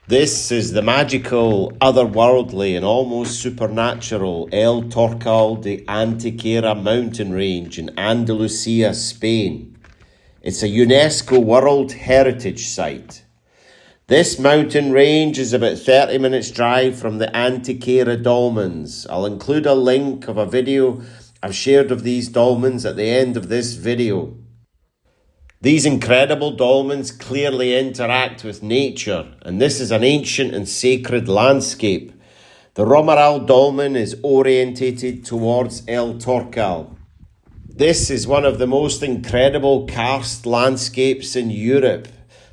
This is the magical, otherworldly and almost supernatural El Torcal de Antequera mountain range in Andalusia, Spain. It's a UNESCO World Heritage Site. This mountain range is about 30 minutes drive from the Antequera Dolmens. I'll include a link of a video I've shared of these dolmens at the end of this video. These incredible dolmens clearly interact with nature, and this is an ancient and sacred landscape. The Romeral dolmen is orientated towards El Torcal. This is one of the most incredible karst landscapes in Europe.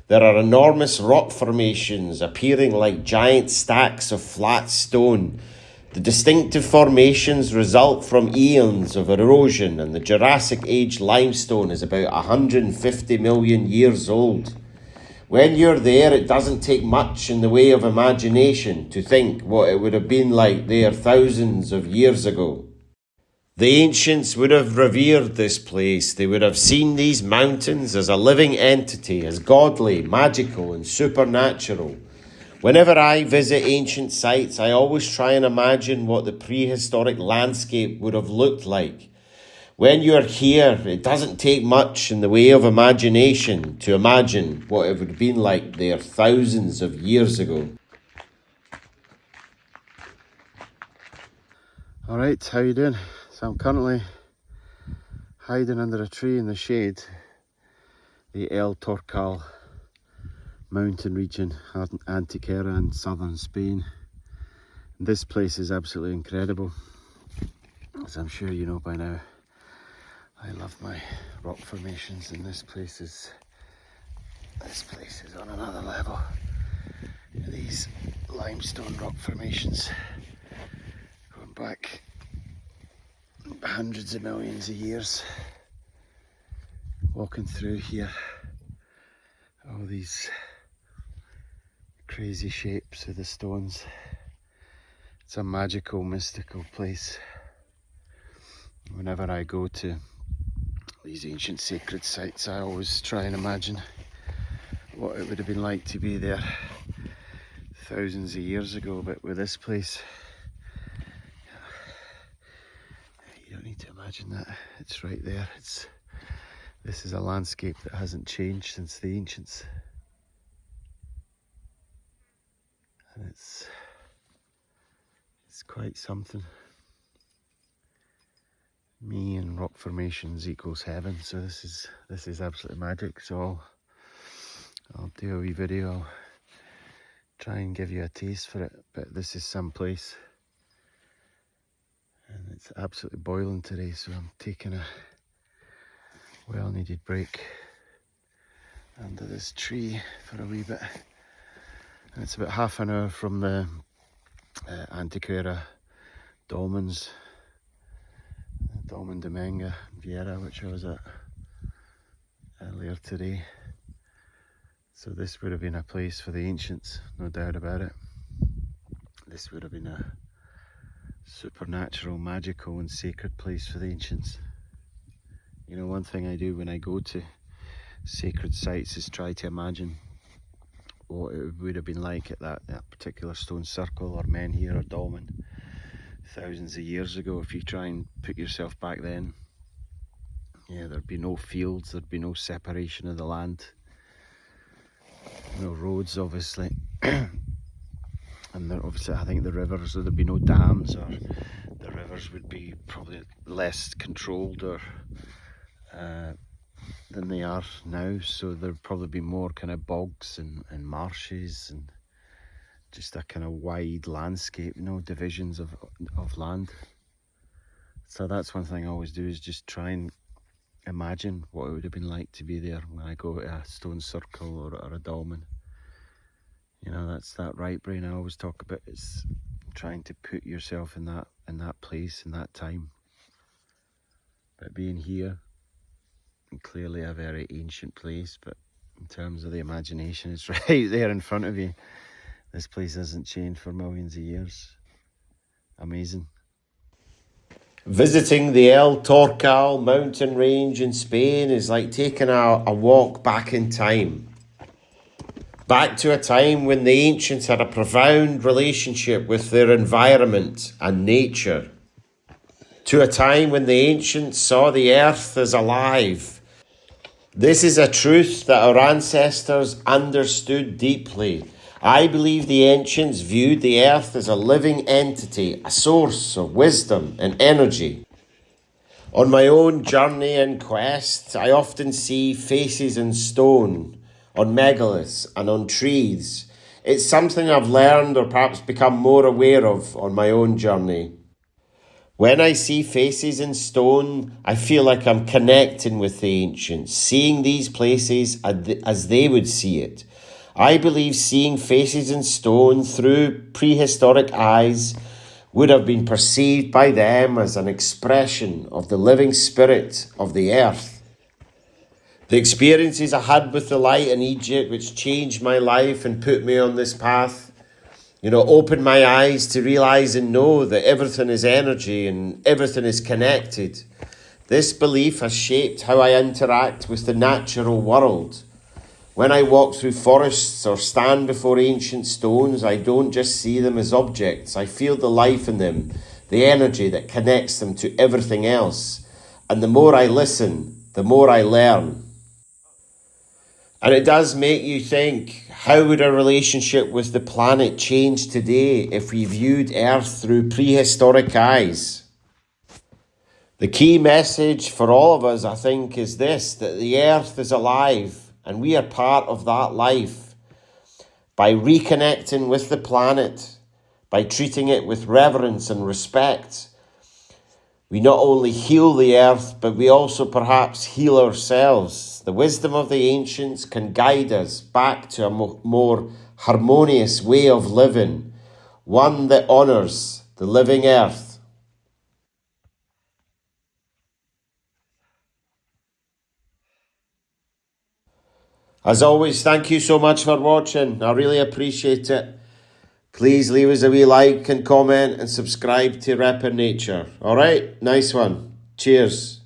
There are enormous rock formations appearing like giant stacks of flat stone. The distinctive formations result from eons of erosion, and the Jurassic Age limestone is about 150 million years old. When you're there, it doesn't take much in the way of imagination to think what it would have been like there thousands of years ago. The ancients would have revered this place. They would have seen these mountains as a living entity, as godly, magical, and supernatural. Whenever I visit ancient sites, I always try and imagine what the prehistoric landscape would have looked like. When you're here, it doesn't take much in the way of imagination to imagine what it would have been like there thousands of years ago. Alright, how you doing? So I'm currently hiding under a tree in the shade, the El Torcal mountain region, Antequera in southern Spain. This place is absolutely incredible. As I'm sure you know by now, I love my rock formations, and this place is on another level. These limestone rock formations going back hundreds of millions of years. Walking through here, all these crazy shapes of the stones. It's a magical, mystical place. Whenever I go to these ancient sacred sites, I always try and imagine what it would have been like to be there thousands of years ago. But with this place, you don't need to imagine that. It's right there. This is a landscape that hasn't changed since the ancients. And it's quite something. Me and rock formations equals heaven, so this is absolutely magic. So I'll do a wee video, I'll try and give you a taste for it, but this is some place. And it's absolutely boiling today, so I'm taking a well needed break under this tree for a wee bit. And it's about half an hour from the Antequera Dolmens, Dolmen de Vieira, which I was at earlier today. So this would have been a place for the ancients, no doubt about it. This would have been a supernatural, magical and sacred place for the ancients. You know, one thing I do when I go to sacred sites is try to imagine what it would have been like at that particular stone circle or menhir or dolmen thousands of years ago. If you try and put yourself back then, yeah, there'd be no fields, there'd be no separation of the land, no roads obviously. And obviously I think the rivers, there'd be no dams, or the rivers would be probably less controlled or than they are now, so there'd probably be more kind of bogs and marshes and just a kind of wide landscape, no divisions of land. So that's one thing I always do, is just try and imagine what it would have been like to be there when I go to a stone circle or a dolmen. You know, that's that right brain I always talk about, is trying to put yourself in that place, in that time. But being here, clearly a very ancient place, but in terms of the imagination, it's right there in front of you. This place hasn't changed for millions of years. Amazing. Visiting the El Torcal mountain range in Spain is like taking a walk back in time. back to a time when the ancients had a profound relationship with their environment and nature, to a time when the ancients saw the earth as alive. This is a truth that our ancestors understood deeply. I believe the ancients viewed the earth as a living entity, a source of wisdom and energy. On my own journey and quest, I often see faces in stone, on megaliths and on trees. It's something I've learned or perhaps become more aware of on my own journey. When I see faces in stone, I feel like I'm connecting with the ancients, seeing these places as they would see it. I believe seeing faces in stone through prehistoric eyes would have been perceived by them as an expression of the living spirit of the earth. The experiences I had with the light in Egypt, which changed my life and put me on this path, opened my eyes to realize and know that everything is energy and everything is connected. This belief has shaped how I interact with the natural world. When I walk through forests or stand before ancient stones, I don't just see them as objects. I feel the life in them, the energy that connects them to everything else. And the more I listen, the more I learn. And it does make you think, how would our relationship with the planet change today if we viewed Earth through prehistoric eyes? The key message for all of us, I think, is this, that the Earth is alive and we are part of that life. By reconnecting with the planet, by treating it with reverence and respect, we not only heal the earth, but we also perhaps heal ourselves. The wisdom of the ancients can guide us back to a more harmonious way of living, one that honours the living earth. As always, thank you so much for watching. I really appreciate it. Please leave us a wee like and comment and subscribe to Rep in Nature. All right, nice one. Cheers.